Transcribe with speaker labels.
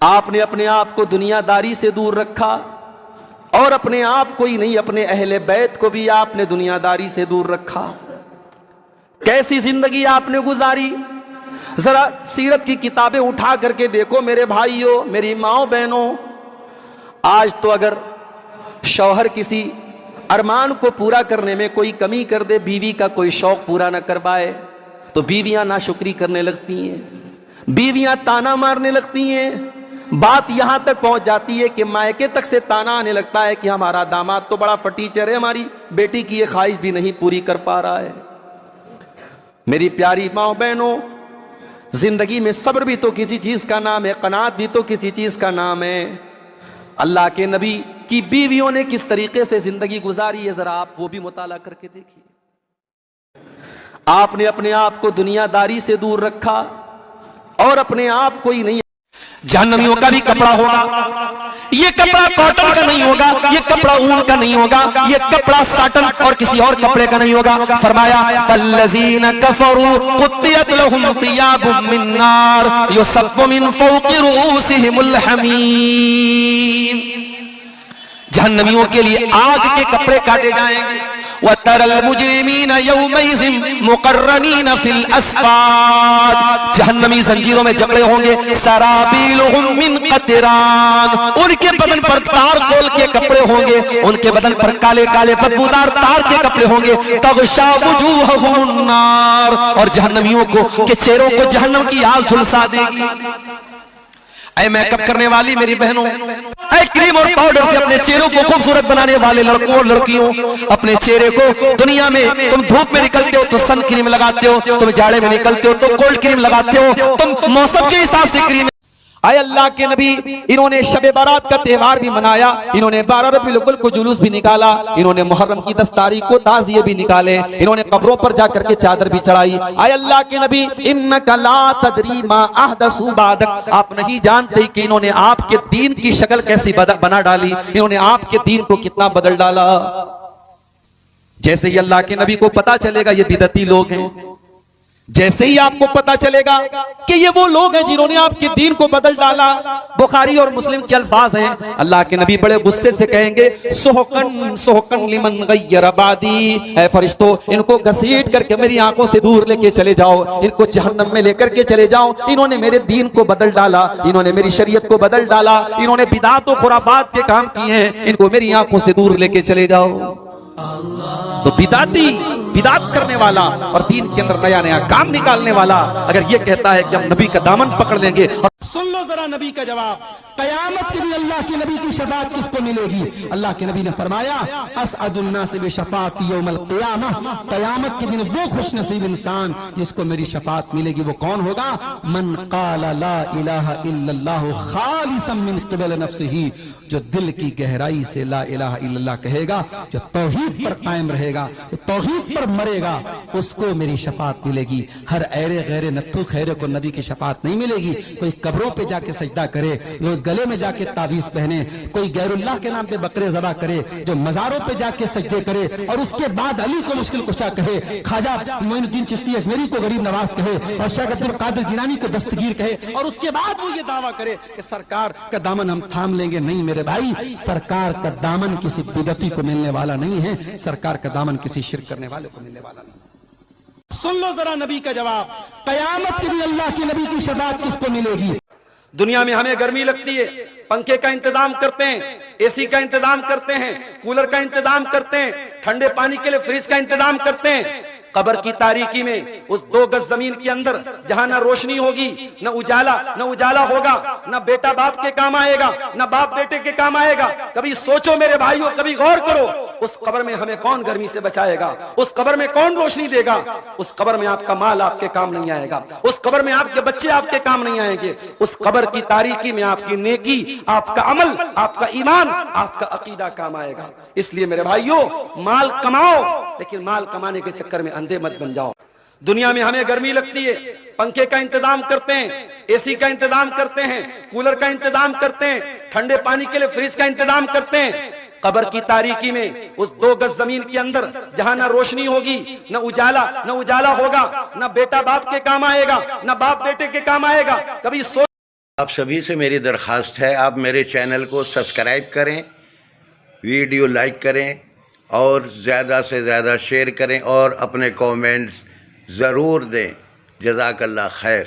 Speaker 1: آپ نے اپنے آپ کو دنیا داری سے دور رکھا، اور اپنے آپ کو ہی نہیں اپنے اہل بیت کو بھی آپ نے دنیا داری سے دور رکھا۔ کیسی زندگی آپ نے گزاری؟ ذرا سیرت کی کتابیں اٹھا کر کے دیکھو میرے بھائیوں، میری ماؤں بہنوں۔ آج تو اگر شوہر کسی ارمان کو پورا کرنے میں کوئی کمی کر دے، بیوی کا کوئی شوق پورا نہ کر پائے، تو بیویاں ناشکری کرنے لگتی ہیں، بیویاں تانا مارنے لگتی ہیں۔ بات یہاں تک پہنچ جاتی ہے کہ مائکے تک سے تانا آنے لگتا ہے کہ ہمارا داماد تو بڑا فٹیچر ہے، ہماری بیٹی کی یہ خواہش بھی نہیں پوری کر پا رہا ہے۔ میری پیاری ماں بہنوں، زندگی میں صبر بھی تو کسی چیز کا نام ہے، قناعت بھی تو کسی چیز کا نام ہے۔ اللہ کے نبی کی بیویوں نے کس طریقے سے زندگی گزاری ہے، ذرا آپ وہ بھی مطالعہ کر کے دیکھیے۔ آپ نے اپنے آپ کو دنیا داری سے دور رکھا، اور اپنے آپ کو ہی نہیں۔ جہنمیوں کا بھی کپڑا ہوگا، یہ کپڑا کاٹن کا نہیں ہوگا، یہ کپڑا اون کا نہیں ہوگا، یہ کپڑا ساٹن اور کسی اور کپڑے کا نہیں ہوگا۔ فرمایا فالذین کفروا قطعت لهم ثیاب من نار یصب من فوق رؤوسهم الحمیم۔ جہنمیوں کے لیے آگ کے کپڑے کاٹے جائیں گے۔ وَتَرَى الْمُجْرِمِينَ يَوْمَئِذٍ مُقَرَّنِينَ فِي الْأَصْفَادِ، جہنمی زنجیروں میں جکڑے ہوں گے۔ سَرَابِيلُهُم مِّن قَطِرَانٍ، ان کے بدن پر تار کول کے کپڑے ہوں گے، ان کے بدن پر کالے کالے بدبودار تار کے کپڑے ہوں گے۔ تَغْشَى وُجُوهَهُمُ النَّارُ، اور جہنمیوں کو کے چہروں کو جہنم کی آگ جھلسا دے گی۔ اے میک اپ کرنے والی میری بہنوں، اے کریم اور پاؤڈر سے اپنے چہروں کو خوبصورت بنانے والے لڑکوں اور لڑکیوں، اپنے چہرے کو دنیا میں تم دھوپ میں نکلتے ہو تو سن کریم لگاتے ہو، تم جاڑے میں نکلتے ہو تو کولڈ کریم لگاتے ہو، تم موسم کے حساب سے کریم۔ اے اللہ کے نبی، انہوں نے شب بارات کا تہوار بھی منایا، انہوں نے 12 ربیع الاول کو جلوس بھی نکالا، انہوں نے محرم کی 10 تاریخ کو تعزیے بھی نکالے، انہوں نے قبروں پر جا کر کے چادر بھی چڑھائی۔ اے اللہ کے نبی، انک لا تدری ما احدثوا بعدک، آپ نہیں جانتے کہ انہوں نے آپ کے دین کی شکل کیسی بنا ڈالی، انہوں نے آپ کے دین کو کتنا بدل ڈالا۔ جیسے ہی اللہ کے نبی کو پتا چلے گا یہ بدعتی لوگ ہیں، جیسے ہی آپ کو پتا چلے گا کہ یہ وہ لوگ ہیں جنہوں نے آپ کے دین کو بدل ڈالا، بخاری اور مسلم کے الفاظ ہیں، اللہ کے نبی بڑے غصے سے کہیں گے سحقن سحقن لمن غیر بعدی، اے فرشتوں ان کو گھسیٹ کر کے میری آنکھوں سے دور لے کے چلے جاؤ، ان کو جہنم میں لے کر کے چلے جاؤ، انہوں نے میرے دین کو بدل ڈالا، انہوں نے میری شریعت کو بدل ڈالا، انہوں نے بدعات و خرافات کے کام کیے ہیں، ان کو میری آنکھوں سے دور لے کے چلے جاؤ۔ تو بدعت کرنے والا اور دین کے اندر نیا نیا کام نکالنے والا اگر یہ کہتا ہے کہ ہم نبی کا دامن پکڑ لیں گے، سن لو ذرا نبی کا جواب۔ قیامت کے دن اللہ کے نبی کی شفاعت کس کو ملے گی؟ اللہ کے نبی نے فرمایا اسعد الناس بشفاعتی یوم القیامہ، قیامت کے دن وہ خوش نصیب انسان جس کو میری شفاعت ملے گی وہ کون ہوگا؟ من قال لا الہ الا اللہ خالصا من قبل نفسہ، جو دل کی گہرائی سے لا الہ الا اللہ کہے گا، جو توحید پر قائم رہے گا، جو توحید پر مرے گا، اس کو میری شفاعت ملے گی۔ ہر ایرے غیر نتھو خیرے کو نبی کی شفاعت نہیں ملے گی۔ کوئی قبروں پہ جا کے سجدہ کرے، جو گلے میں جا کے تعویذ پہنے، کوئی غیر اللہ کے نام پہ بکرے ذبح کرے، جو مزاروں پہ جا کے سجدے کرے اور اس کے بعد علی کو مشکل کشا کہے، خواجہ معین الدین چشتی اجمیری کو غریب نواز کہے، اور شیخ عبد القادر جیلانی کو دستگیر کہے، اور اس کے بعد وہ یہ دعویٰ کرے کہ سرکار کا دامن ہم تھام لیں گے۔ نہیں میرے بھائی، سرکار کا دامن کسی بدعتی کو ملنے والا نہیں ہے، سرکار کا دامن کسی شرک کرنے والے کو ملنے والا نہیں۔ سن لو ذرا نبی کا جواب۔ قیامت کے دن اللہ کے نبی کی شفاعت کس کو ملے گی؟ دنیا میں ہمیں گرمی لگتی ہے، پنکھے کا انتظام کرتے ہیں، اے سی کا انتظام کرتے ہیں، کولر کا انتظام کرتے ہیں، ٹھنڈے پانی کے لیے فریج کا انتظام کرتے ہیں۔ قبر کی تاریکی میں اس 2 گز زمین کے اندر جہاں نہ روشنی ہوگی، نہ اجالا ہوگا، نہ بیٹا باپ کے کام آئے گا، نہ باپ بیٹے کے کام آئے گا۔ کبھی سوچو میرے بھائیوں، کبھی غور کرو، اس قبر میں ہمیں کون گرمی سے بچائے گا؟ اس قبر میں کون روشنی دے گا؟ اس قبر میں آپ کا مال آپ کے کام نہیں آئے گا، اس قبر میں آپ کے بچے آپ کے کام نہیں آئیں گے، اس قبر کی تاریکی میں آپ کی نیکی، آپ کا عمل، آپ کا ایمان، آپ کا عقیدہ کام آئے گا۔ اس لیے میرے بھائیوں، مال کماؤ لیکن مال کمانے کے چکر میں اندھے مت بن جاؤ۔ دنیا میں ہمیں گرمی لگتی ہے، پنکھے کا انتظام کرتے ہیں، اے سی کا انتظام کرتے ہیں، کولر کا انتظام کرتے ہیں، ٹھنڈے پانی کے لیے فریج کا انتظام کرتے ہیں۔ قبر کی تاریکی میں اس 2 گز زمین کے اندر جہاں نہ روشنی ہوگی، نہ اجالا ہوگا، نہ بیٹا باپ کے کام آئے گا، نہ باپ بیٹے کے کام آئے گا۔ کبھی
Speaker 2: آپ سبھی سے میری درخواست ہے، آپ میرے چینل کو سبسکرائب کریں، ویڈیو لائک کریں اور زیادہ سے زیادہ شیئر کریں اور اپنے کومنٹس ضرور دیں۔ جزاک اللہ خیر۔